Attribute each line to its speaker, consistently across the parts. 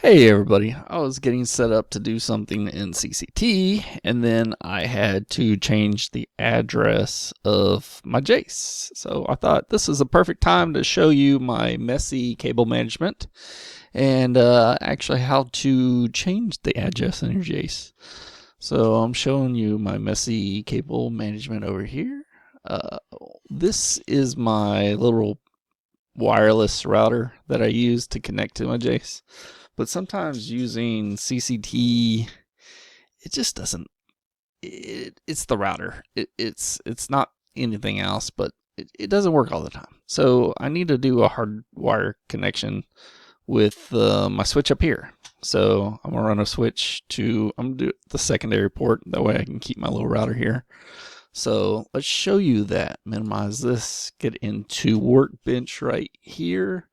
Speaker 1: Hey everybody, I was getting set up to do something in CCT and then I had to change the address of my JACE. So I thought this is a perfect time to show you my messy cable management and actually how to change the address in your JACE. So I'm showing you my messy cable management over here. This is my little wireless router that I use to connect to my JACE. But sometimes using CCT, it just doesn't. It's the router. It's not anything else, but it doesn't work all the time. So I need to do a hardwire connection with my switch up here. So I'm gonna run a switch to. I'm gonna do the secondary port. That way I can keep my little router here. So let's show you that. Minimize this. Get into Workbench right here.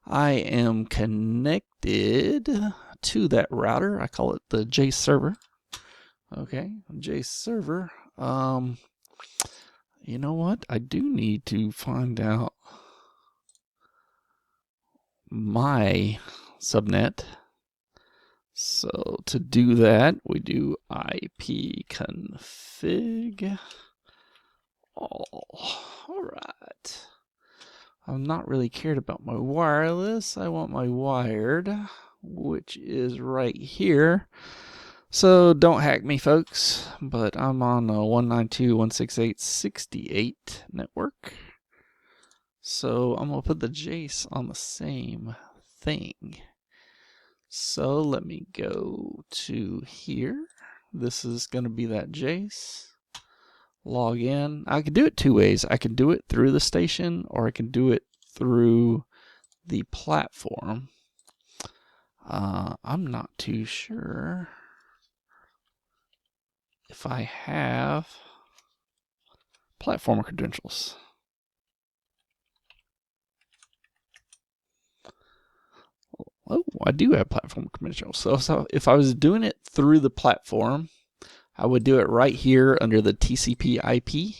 Speaker 1: I am connected to that router. I call it the JACE server. Okay, JACE server. You know what? I do need to find out my subnet. So to do that, we do ipconfig all. All right. I'm not really cared about my wireless. I want my wired, which is right here. So don't hack me, folks, but I'm on a 192.168.68 network. So I'm going to put the JACE on the same thing. So let me go to here. This is going to be that JACE. Log in. I can do it two ways. I can do it through the station or I can do it through the platform. I'm not too sure if I have platform credentials. Oh, I do have platform credentials. So if I was doing it through the platform, I would do it right here under the TCP IP.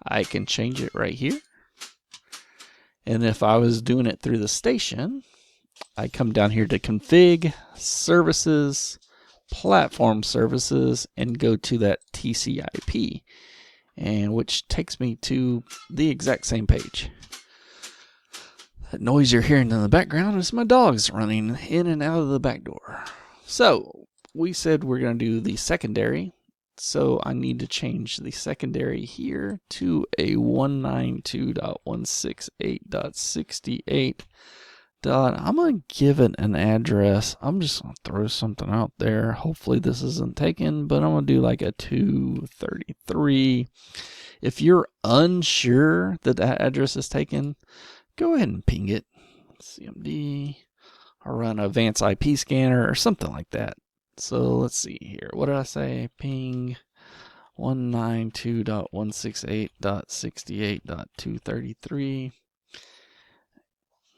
Speaker 1: I can change it right here. And if I was doing it through the station, I come down here to config, services, platform services, and go to that TCP, and which takes me to the exact same page. That noise you're hearing in the background is my dogs running in and out of the back door. So we said we're going to do the secondary. So I need to change the secondary here to a 192.168.68. I'm going to give it an address. I'm just going to throw something out there. Hopefully this isn't taken, but I'm going to do like a 233. If you're unsure that that address is taken, go ahead and ping it. CMD or run an advanced IP scanner or something like that. So let's see here. What did I say? Ping 192.168.68.233.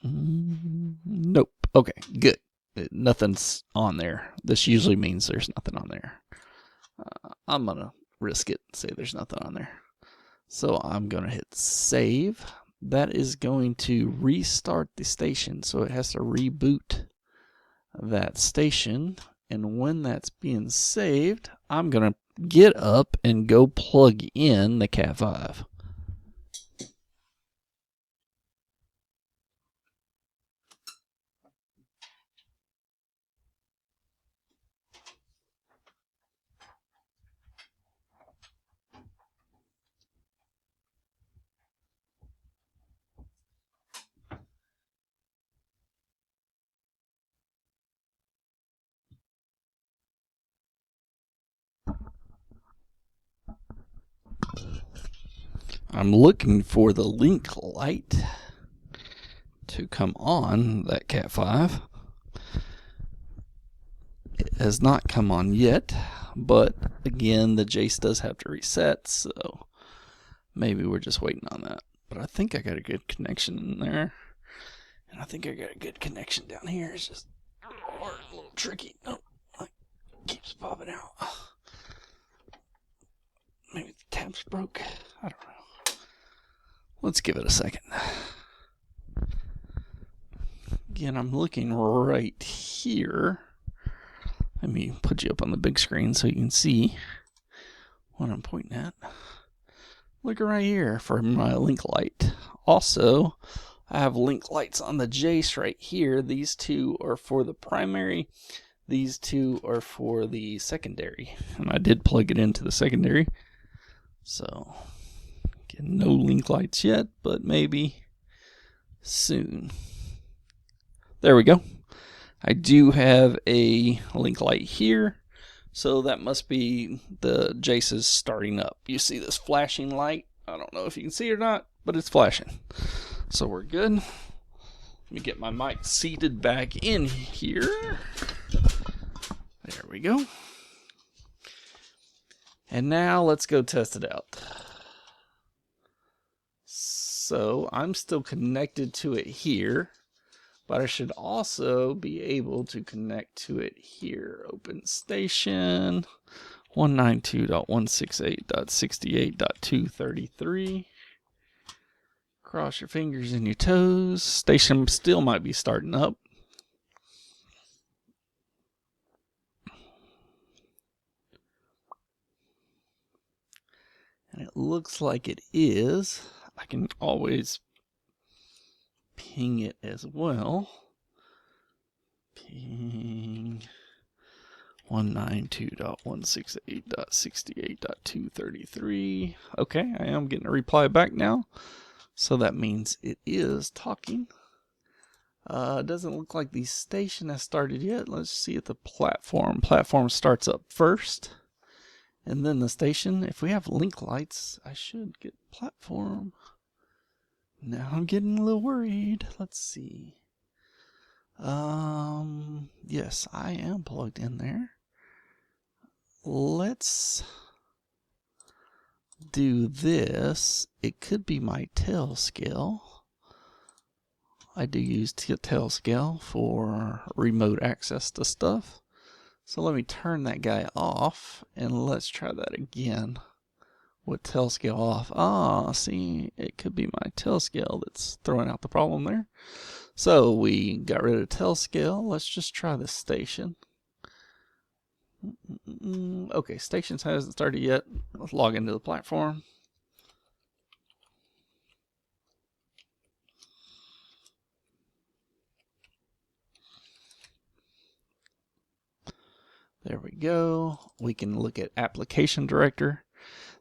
Speaker 1: Nope. Okay, good. Nothing's on there. This usually means there's nothing on there. I'm going to risk it and say there's nothing on there. So I'm going to hit save. That is going to restart the station. So it has to reboot that station. And when that's being saved, I'm going to get up and go plug in the Cat5. I'm looking for the link light to come on that Cat5. It has not come on yet, but again, the JACE does have to reset, so maybe we're just waiting on that. But I think I got a good connection in there, and I think I got a good connection down here. It's just a little tricky. Nope, it keeps popping out. Maybe the tab's broke. I don't know. Let's give it a second. Again, I'm looking right here. Let me put you up on the big screen so you can see what I'm pointing at. Look right here for my link light. Also, I have link lights on the JACE right here. These two are for the primary. These two are for the secondary. And I did plug it into the secondary. So, again, no link lights yet, but maybe soon. There we go. I do have a link light here. So that must be the JACE's starting up. You see this flashing light? I don't know if you can see it or not, but it's flashing. So we're good. Let me get my mic seated back in here. There we go. And now let's go test it out. So I'm still connected to it here, but I should also be able to connect to it here. Open station 192.168.68.233. Cross your fingers and your toes. Station still might be starting up. And it looks like it is. I can always ping it as well. Ping 192.168.68.233. Okay, I am getting a reply back now. So that means it is talking. It doesn't look like the station has started yet. Let's see if the platform. Platform starts up first. And then the station. If we have link lights, I should get platform. Now I'm getting a little worried. Let's see. Yes, I am plugged in there. Let's do this. It could be my tail scale. I do use tail scale for remote access to stuff. So let me turn that guy off and let's try that again with tail scale off. Ah, see, it could be my tail scale that's throwing out the problem there. So we got rid of tail scale. Let's just try the station. Okay, stations hasn't started yet. Let's log into the platform. There we go. We can look at application director.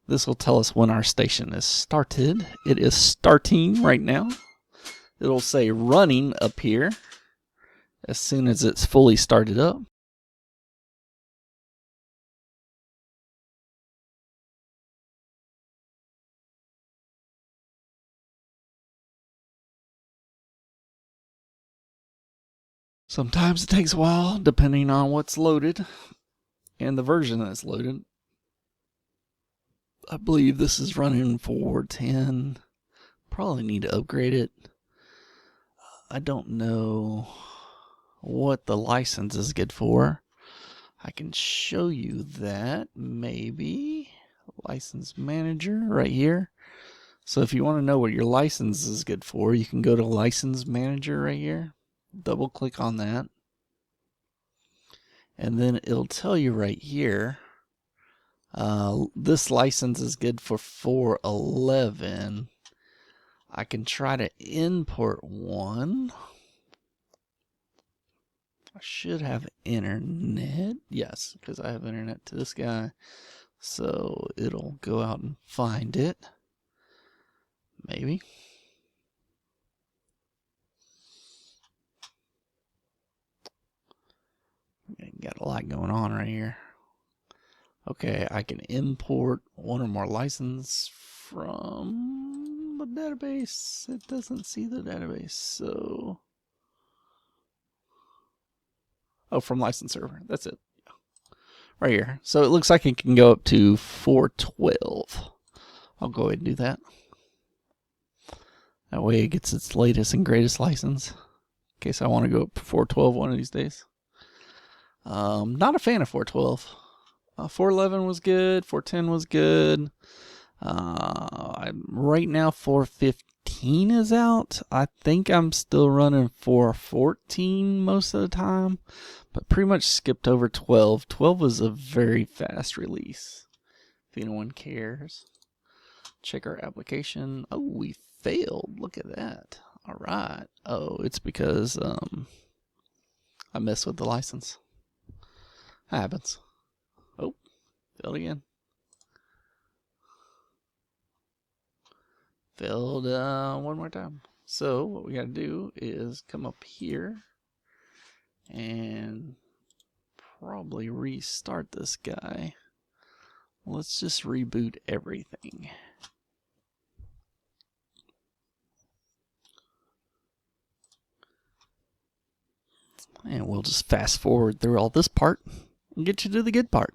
Speaker 1: This will tell us when our station is started. It is starting right now. It'll say running up here as soon as it's fully started up. Sometimes it takes a while depending on what's loaded and the version that's loaded. I believe this is running 4.10. Probably need to upgrade it. I don't know what the license is good for. I can show you that maybe. License manager right here. So if you want to know what your license is good for, you can go to license manager right here. Double click on that. And then it'll tell you right here. This license is good for 4.11. I can try to import one. I should have internet. Yes, because I have internet to this guy. So it'll go out and find it. Maybe. Got a lot going on right here. Okay, I can import one or more license from the database. It doesn't see the database, so... Oh, from license server. That's it. Right here. So it looks like it can go up to 412. I'll go ahead and do that. That way it gets its latest and greatest license. In case I want to go up to 412 one of these days. Not a fan of 412. 411 was good. 410 was good. I'm right now 415. 414 is out. I think I'm still running 414 most of the time, but pretty much skipped over 12. 12 was a very fast release, if anyone cares. Check our application. Oh, we failed. Look at that. All right. Oh, it's because I messed with the license. That happens. Oh, failed again. Failed one more time. So what we got to do is come up here and probably restart this guy. Let's just reboot everything. And we'll just fast forward through all this part and get you to the good part.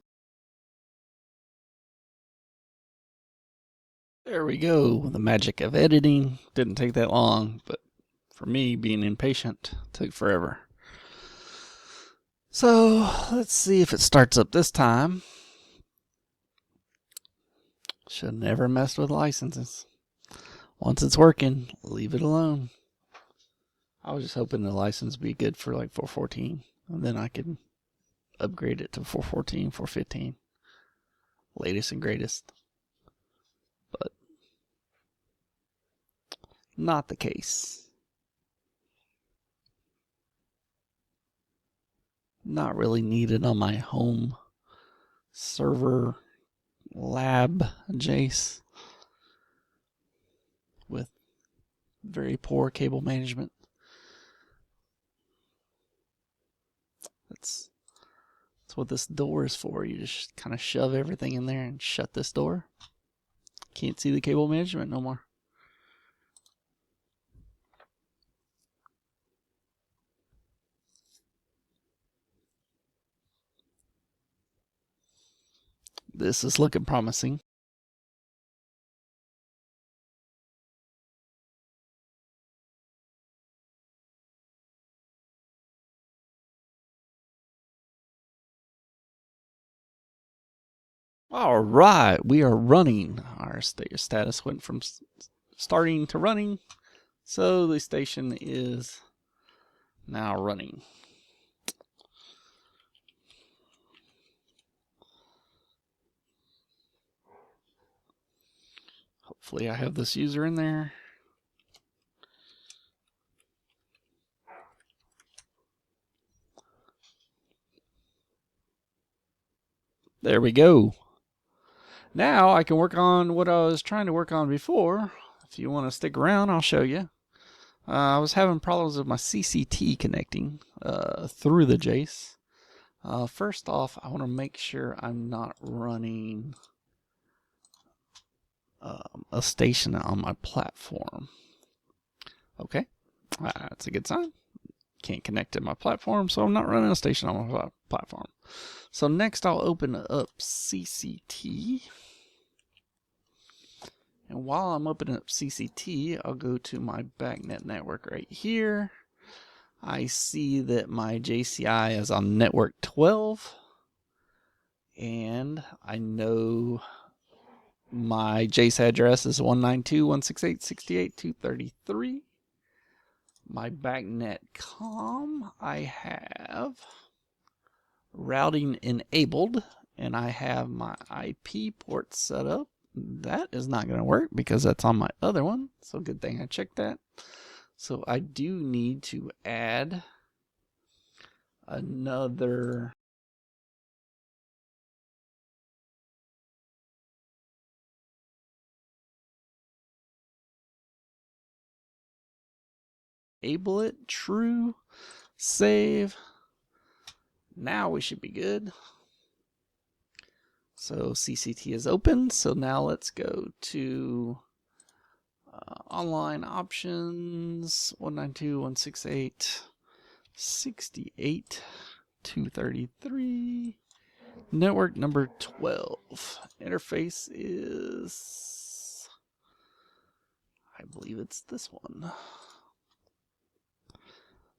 Speaker 1: There we go. The magic of editing. Didn't take that long, but for me, being impatient, took forever. So let's see if it starts up this time. Should have never messed with licenses. Once it's working, leave it alone. I was just hoping the license would be good for like 414, and then I could upgrade it to 414, 415. Latest and greatest. But not the case. Not really needed on my home server lab JACE with very poor cable management. That's what this door is for. You just kind of shove everything in there and shut this door. Can't see the cable management no more. This is looking promising. All right, we are running. Our status went from starting to running, so the station is now running. Hopefully I have this user in there. There we go. Now I can work on what I was trying to work on before. If you want to stick around, I'll show you. I was having problems with my CCT connecting through the JACE. First off, I want to make sure I'm not running a station on my platform. Okay, that's a good sign. Can't connect to my platform, so I'm not running a station on my platform. So next I'll open up CCT. And while I'm opening up CCT, I'll go to my BACnet network right here. I see that my JCI is on network 12. And I know my JACE address is 192.168.68.233. My BACnet COM, I have routing enabled, and I have my IP port set up. That is not going to work because that's on my other one. So good thing I checked that. So I do need to add another enable it, true, save. Now we should be good. So CCT is open. So now let's go to online options 192.168.68.233. Network number 12. Interface is, I believe it's this one.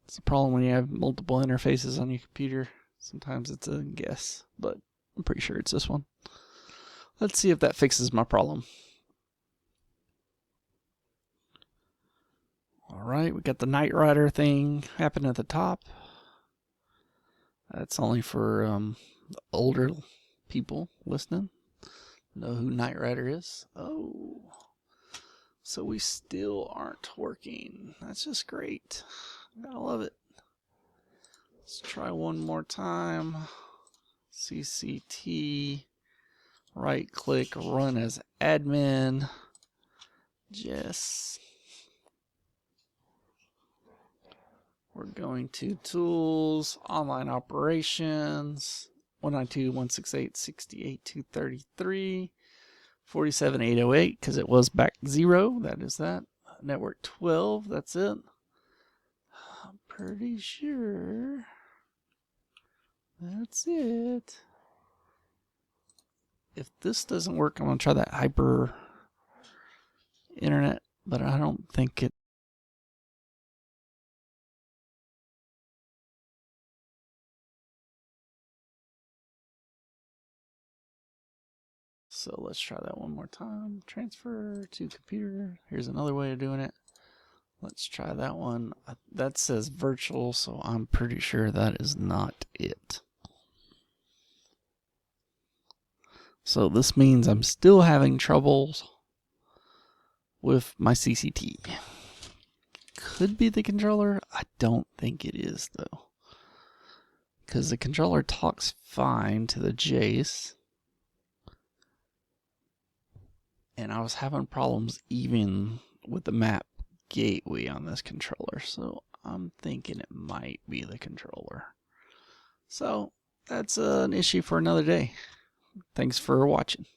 Speaker 1: It's a problem when you have multiple interfaces on your computer. Sometimes it's a guess, but I'm pretty sure it's this one. Let's see if that fixes my problem. Alright, we got the Knight Rider thing happening at the top. That's only for older people listening. Know who Knight Rider is? Oh, so we still aren't working. That's just great. Gotta love it. Let's try one more time. CCT, right click, run as admin. JACE. We're going to tools, online operations, 192.168.68.233, 47.808 because it was back 0. That is that. Network 12. That's it. I'm pretty sure that's it. If this doesn't work, I'm going to try that hyper internet, but I don't think it. So let's try that one more time. Transfer to computer. Here's another way of doing it. Let's try that one. That says virtual, so I'm pretty sure that is not it. So this means I'm still having troubles with my CCT. Could be the controller. I don't think it is though, because the controller talks fine to the JACE. And I was having problems even with the map gateway on this controller. So I'm thinking it might be the controller. So that's an issue for another day. Thanks for watching.